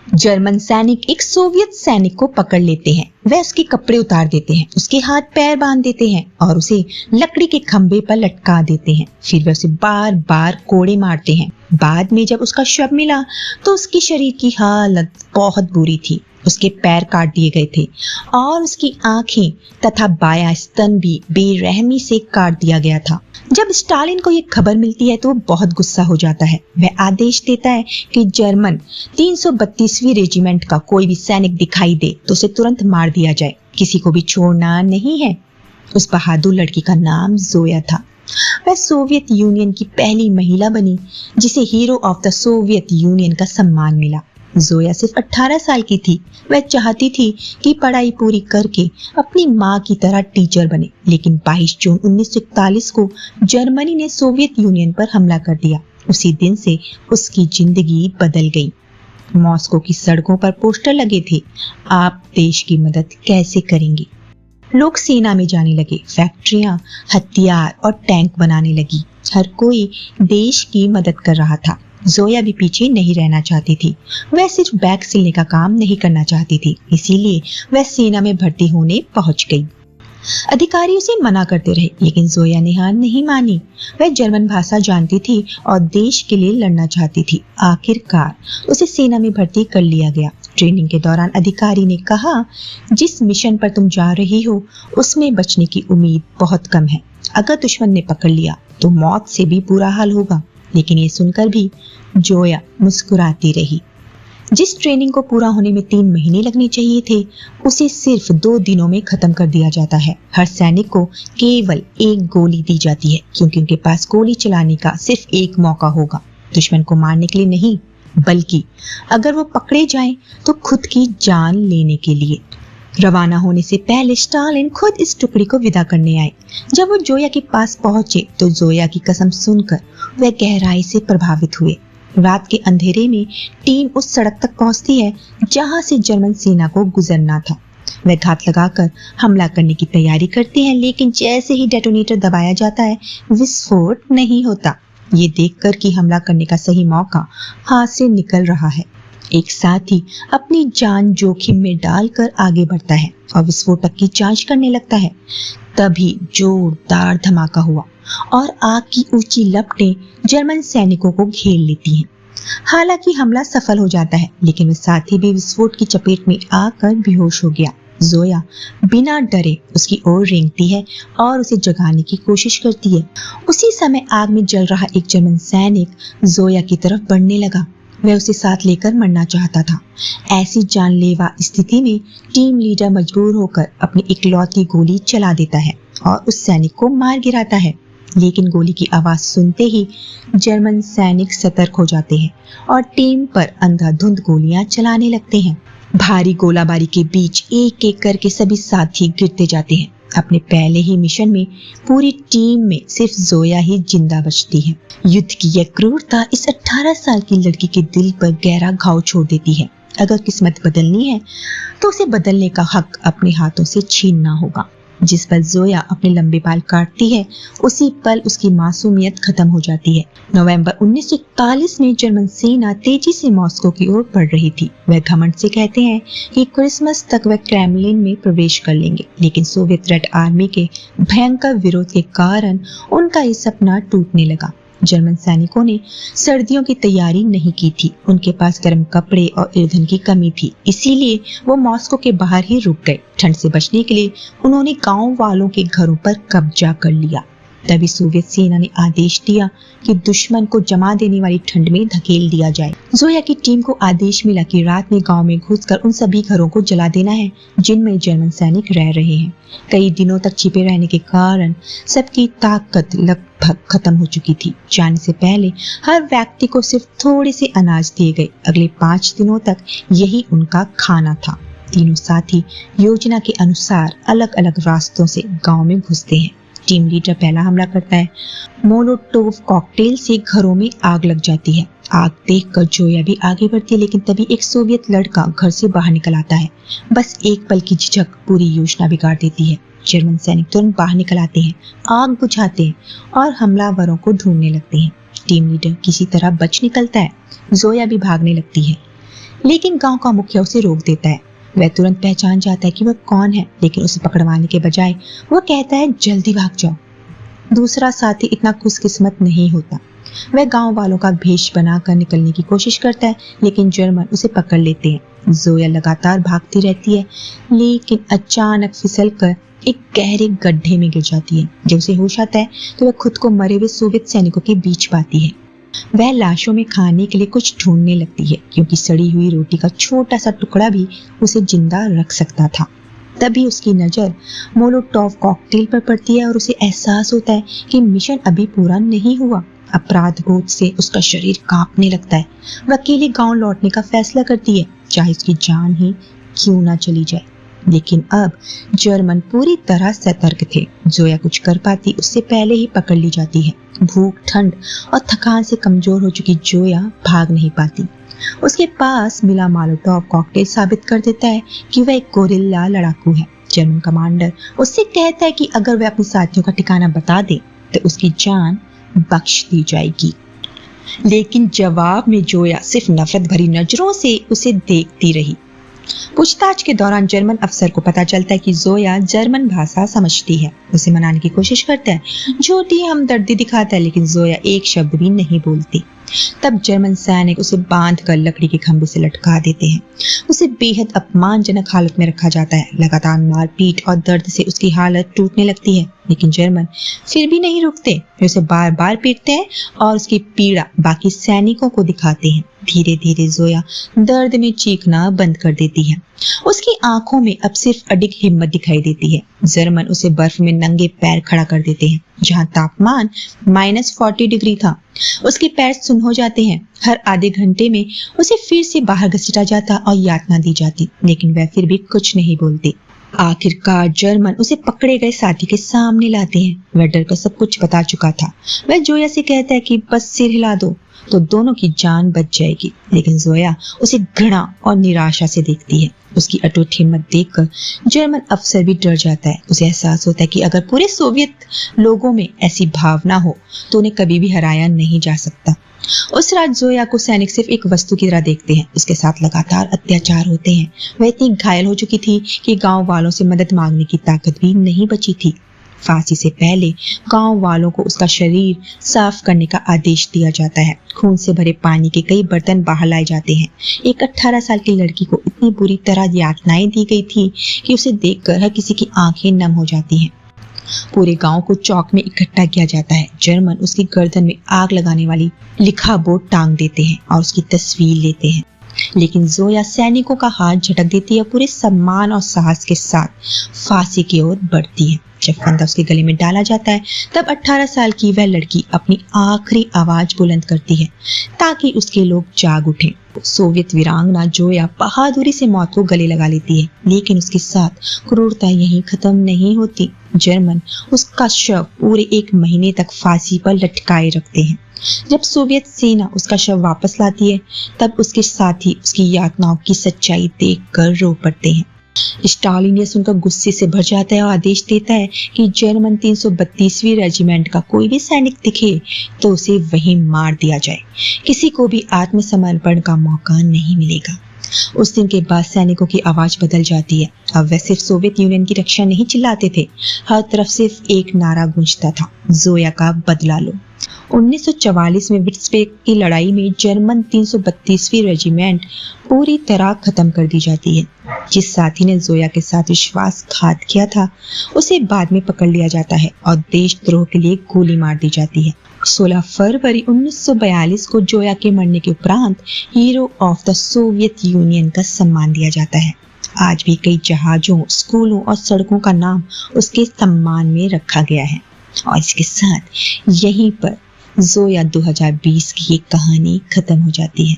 German सैनिक एक Soviet सैनिक को पकड़ लेते हैं। वे उसके कपड़े उतार देते हैं, उसके हाथ पैर बांध देते हैं और उसे लकड़ी के खंभे पर लटका देते हैं। फिर वे उसे बार बार कोड़े मारते हैं। बाद में जब उसका शव मिला तो उसकी शरीर की हालत बहुत बुरी थी। उसके पैर काट दिए गए थे और उसकी आंखें तथा बायां स्तन भी बेरहमी से काट दिया गया था। जब स्टालिन को ये खबर मिलती है तो वो बहुत गुस्सा हो जाता है। वह आदेश देता है कि जर्मन 332वीं रेजिमेंट का कोई भी सैनिक दिखाई दे तो उसे तुरंत मार दिया जाए, किसी को भी छोड़ना नहीं है। उस बहादुर लड़की का नाम जोया था। वह सोवियत यूनियन की पहली महिला बनी जिसे hero of the Soviet union का सम्मान मिला। जोया सिर्फ 18 साल की थी। वह चाहती थी कि पढ़ाई पूरी करके अपनी माँ की तरह टीचर बने, लेकिन 22 जून 1941 को जर्मनी ने सोवियत यूनियन पर हमला कर दिया। उसी दिन से उसकी जिंदगी बदल गई। मॉस्को की सड़कों पर पोस्टर लगे थे, आप देश की मदद कैसे करेंगे। लोग सेना में जाने लगे, फैक्ट्रियां हथियार और टैंक बनाने लगी। हर कोई देश की मदद कर रहा था। जोया भी पीछे नहीं रहना चाहती थी। वह सिर्फ बैग सिलने का काम नहीं करना चाहती थी, इसीलिए वह सेना में भर्ती होने पहुंच गई। अधिकारी उसे मना करते रहे, लेकिन जोया ने हार नहीं मानी। वह जर्मन भाषा जानती थी और देश के लिए लड़ना चाहती थी। आखिरकार उसे सेना में भर्ती कर लिया गया। ट्रेनिंग के दौरान अधिकारी ने कहा, जिस मिशन पर तुम जा रही हो उसमें बचने की उम्मीद बहुत कम है। अगर दुश्मन ने पकड़ लिया तो मौत से भी बुरा हाल होगा। लेकिन ये सुनकर भी जोया मुस्कुराती रही। जिस ट्रेनिंग को पूरा होने में 3 महीने लगने चाहिए थे, उसे सिर्फ 2 दिनों में खत्म कर दिया जाता है। हर सैनिक को केवल 1 गोली दी जाती है, क्योंकि उनके पास गोली चलाने का सिर्फ 1 मौका होगा। दुश्मन को मारने के लिए नहीं, बल्कि अगर वो पकड़े जाएं तो खुद की जान लेने के लिए। रवाना होने से पहले स्टालिन खुद इस टुकड़ी को विदा करने आए। जब वो जोया के पास पहुंचे तो जोया की कसम सुनकर वह गहराई से प्रभावित हुए। रात के अंधेरे में टीम उस सड़क तक पहुंचती है जहां से जर्मन सेना को गुजरना था। वह घात लगाकर हमला करने की तैयारी करते हैं, लेकिन जैसे ही डेटोनेटर दबाया जाता है विस्फोट नहीं होता। ये देखकर कि हमला करने का सही मौका हाथ से निकल रहा है, एक साथी अपनी जान जोखिम में डालकर आगे बढ़ता है और विस्फोटक की जांच करने लगता है। तभी जोरदार धमाका हुआ और आग की ऊंची लपटें जर्मन सैनिकों को घेर लेती हैं। हालांकि हमला सफल हो जाता है, लेकिन वह साथी भी विस्फोट की चपेट में आकर बेहोश हो गया। जोया बिना डरे उसकी ओर रेंगती है और उसे जगाने की कोशिश करती है। उसी समय आग में जल रहा एक जर्मन सैनिक जोया की तरफ बढ़ने लगा। वह उसे साथ लेकर मरना चाहता था। ऐसी जानलेवा स्थिति में टीम लीडर मजबूर होकर अपनी इकलौती गोली चला देता है और उस सैनिक को मार गिराता है। लेकिन गोली की आवाज सुनते ही जर्मन सैनिक सतर्क हो जाते हैं और टीम पर अंधाधुंध गोलियां चलाने लगते हैं। भारी गोलाबारी के बीच एक एक करके सभी साथी गिरते जाते हैं। अपने पहले ही मिशन में पूरी टीम में सिर्फ जोया ही जिंदा बचती है। युद्ध की यह क्रूरता इस 18 साल की लड़की के दिल पर गहरा घाव छोड़ देती है। अगर किस्मत बदलनी है तो उसे बदलने का हक अपने हाथों से छीनना होगा। जिस पल जोया अपने लंबे बाल काटती है उसी पल उसकी मासूमियत खत्म हो जाती है। नवंबर 1941 में जर्मन सेना तेजी से मॉस्को की ओर बढ़ रही थी। वह घमंड से कहते हैं कि क्रिसमस तक वह क्रेमलिन में प्रवेश कर लेंगे, लेकिन सोवियत रेड आर्मी के भयंकर विरोध के कारण उनका ये सपना टूटने लगा। जर्मन सैनिकों ने सर्दियों की तैयारी नहीं की थी। उनके पास गर्म कपड़े और ईंधन की कमी थी, इसीलिए वो मॉस्को के बाहर ही रुक गए। ठंड से बचने के लिए उन्होंने गांव वालों के घरों पर कब्जा कर लिया। तभी सोवियत सेना ने आदेश दिया कि दुश्मन को जमा देने वाली ठंड में धकेल दिया जाए। जोया की टीम को आदेश मिला कि रात में गांव में घुसकर उन सभी घरों को जला देना है जिनमें जर्मन सैनिक रह रहे हैं। कई दिनों तक छिपे रहने के कारण सबकी ताकत लगभग खत्म हो चुकी थी। जाने से पहले हर व्यक्ति को सिर्फ थोड़े से अनाज दिए गए। अगले 5 दिनों तक यही उनका खाना था। तीनों साथी योजना के अनुसार अलग अलग रास्तों से गांव में घुसते हैं। टीम लीडर पहला हमला करता है। मोलोटोव कॉकटेल से घरों में आग लग जाती है। आग देखकर जोया भी आगे बढ़ती है, लेकिन तभी एक सोवियत लड़का घर से बाहर निकल आता है। बस एक पल की झिझक पूरी योजना बिगाड़ देती है। जर्मन सैनिक तुरंत बाहर निकल आते हैं, आग बुझाते हैं और हमलावरों को ढूंढने लगते हैं। टीम लीडर किसी तरह बच निकलता है। जोया भी भागने लगती है। लेकिन गांव का मुखिया उसे रोक देता है। वह तुरंत पहचान जाता है कि वह कौन है, लेकिन उसे पकड़वाने के बजाय वह कहता है जल्दी भाग जाओ। दूसरा साथी इतना खुशकिस्मत नहीं होता। वह गांव वालों का भेष बनाकर निकलने की कोशिश करता है, लेकिन जर्मन उसे पकड़ लेते हैं। जोया लगातार भागती रहती है, लेकिन अचानक फिसलकर एक गहरे गड्ढे में गिर जाती है। जब उसे होश आता है तो वह खुद को मरे हुए सोवियत सैनिकों के बीच पाती है। वह लाशों में खाने के लिए कुछ ढूंढने लगती है, क्योंकि सड़ी हुई रोटी का छोटा सा टुकड़ा भी उसे जिंदा रख सकता था। तभी उसकी नजर मोलोटोव कॉकटेल पर पड़ती है और उसे एहसास होता है कि मिशन अभी पूरा नहीं हुआ। अपराध बोध से उसका शरीर कांपने लगता है। वह अकेले गांव लौटने का फैसला करती है, चाहे उसकी जान ही क्यों ना चली जाए। लेकिन अब जर्मन पूरी तरह सतर्क थे। जोया कुछ कर पाती उससे पहले ही पकड़ ली जाती है। भूख, ठंड और थकान से कमजोर हो चुकी जोया भाग नहीं पाती। उसके पास मिला मोलोटोव कॉकटेल साबित कर देता है कि वह एक गोरिल्ला लड़ाकू है। जर्मन कमांडर उससे कहता है कि अगर वह अपने साथियों का ठिकाना बता दे तो उसकी जान बख्श दी जाएगी। लेकिन जवाब में जोया सिर्फ नफरत भरी नजरों से उसे देखती रही। पूछताछ के दौरान जर्मन अफसर को पता चलता है कि जोया जर्मन भाषा समझती है। उसे मनाने की कोशिश करता है, झूठी हमदर्दी दिखाता है, लेकिन जोया एक शब्द भी नहीं बोलती। तब जर्मन सैनिक उसे बांधकर लकड़ी के खंभे से लटका देते हैं। उसे बेहद अपमानजनक हालत में रखा जाता है। लगातार मारपीट और दर्द से उसकी हालत टूटने लगती है, लेकिन जर्मन फिर भी नहीं रुकते। वे उसे बार बार पीटते हैं और उसकी पीड़ा बाकी सैनिकों को दिखाते हैं। धीरे धीरे जोया दर्द में चीखना बंद कर देती है। उसकी आंखों में अब सिर्फ अडिग हिम्मत दिखाई देती है। जर्मन उसे बर्फ में नंगे पैर खड़ा कर देते हैं, जहां तापमान -40 डिग्री था। उसके पैर सुन्न हो जाते हैं। हर आधे घंटे में उसे फिर से बाहर घसीटा जाता और यातना दी जाती, लेकिन वह फिर भी कुछ नहीं बोलती। आखिरकार जर्मन उसे पकड़े गए साथी के सामने लाते हैं। वह डर कर सब कुछ बता चुका था। वह जोया से कहता है कि बस सिर हिला दो तो दोनों की जान बच जाएगी, लेकिन जोया उसे घृणा और निराशा से देखती है। उसकी अटूट हिम्मत देखकर जर्मन अफसर भी डर जाता है। उसे एहसास होता है कि अगर पूरे सोवियत लोगों में ऐसी भावना हो तो उन्हें कभी भी हराया नहीं जा सकता। उस रात जोया को सैनिक सिर्फ एक वस्तु की तरह देखते हैं। उसके साथ लगातार अत्याचार होते हैं। वह इतनी घायल हो चुकी थी कि गांव वालों से मदद मांगने की ताकत भी नहीं बची थी। फांसी से पहले गांव वालों को उसका शरीर साफ करने का आदेश दिया जाता है। खून से भरे पानी के कई बर्तन बाहर लाए जाते हैं। एक 18 साल की लड़की को इतनी बुरी तरह यातनाएं दी गई थी कि उसे देखकर हर किसी की आंखें नम हो जाती हैं। पूरे गांव को चौक में इकट्ठा किया जाता है। जर्मन उसकी गर्दन में आग लगाने वाली लिखा बोर्ड टांग देते हैं और उसकी तस्वीर लेते हैं, लेकिन जोया सैनिकों का हाथ झटक देती है, पूरे सम्मान और साहस के साथ फांसी की ओर बढ़ती है। जब फंदा उसके गले में डाला जाता है तब 18 साल की वह लड़की अपनी आखिरी आवाज बुलंद करती है ताकि उसके लोग जाग उठें। सोवियत वीरांगना जोया बहादुरी से मौत को गले लगा लेती है, लेकिन उसके साथ क्रूरता यहीं खत्म नहीं होती। जर्मन उसका शव पूरे 1 महीने तक फांसी पर लटकाए रखते हैं। जब सोवियत सेना उसका शव वापस लाती है तब उसके साथी उसकी यातनाओं की सच्चाई देखकर रो पड़ते हैं। स्टालिन यह सुनकर गुस्से से भर जाता है और आदेश देता है कि जर्मन 332वीं रेजिमेंट का कोई भी सैनिक दिखे तो उसे वहीं मार दिया जाए। किसी को भी आत्मसमर्पण का मौका नहीं मिलेगा। उस दिन के बाद सैनिकों की आवाज बदल जाती है। अब वे सिर्फ सोवियत यूनियन की रक्षा नहीं चिल्लाते थे, हर तरफ सिर्फ एक नारा गूंजता था, जोया का बदला लो। 1944 में विट्सबर्ग की लड़ाई में जर्मन 332वीं रेजिमेंट पूरी तरह खत्म कर दी जाती है। जिस साथी ने जोया के साथ विश्वासघात किया था उसे बाद में पकड़ लिया जाता है और देशद्रोह के लिए गोली मार दी जाती है। 16 फरवरी 1942 को जोया के मरने के उपरांत hero of the Soviet union का सम्मान दिया जाता है। आज भी कई जहाजों, स्कूलों और सड़कों का नाम उसके सम्मान में रखा गया है। और इसके साथ यहीं पर जोया 2020 की ये कहानी खत्म हो जाती है।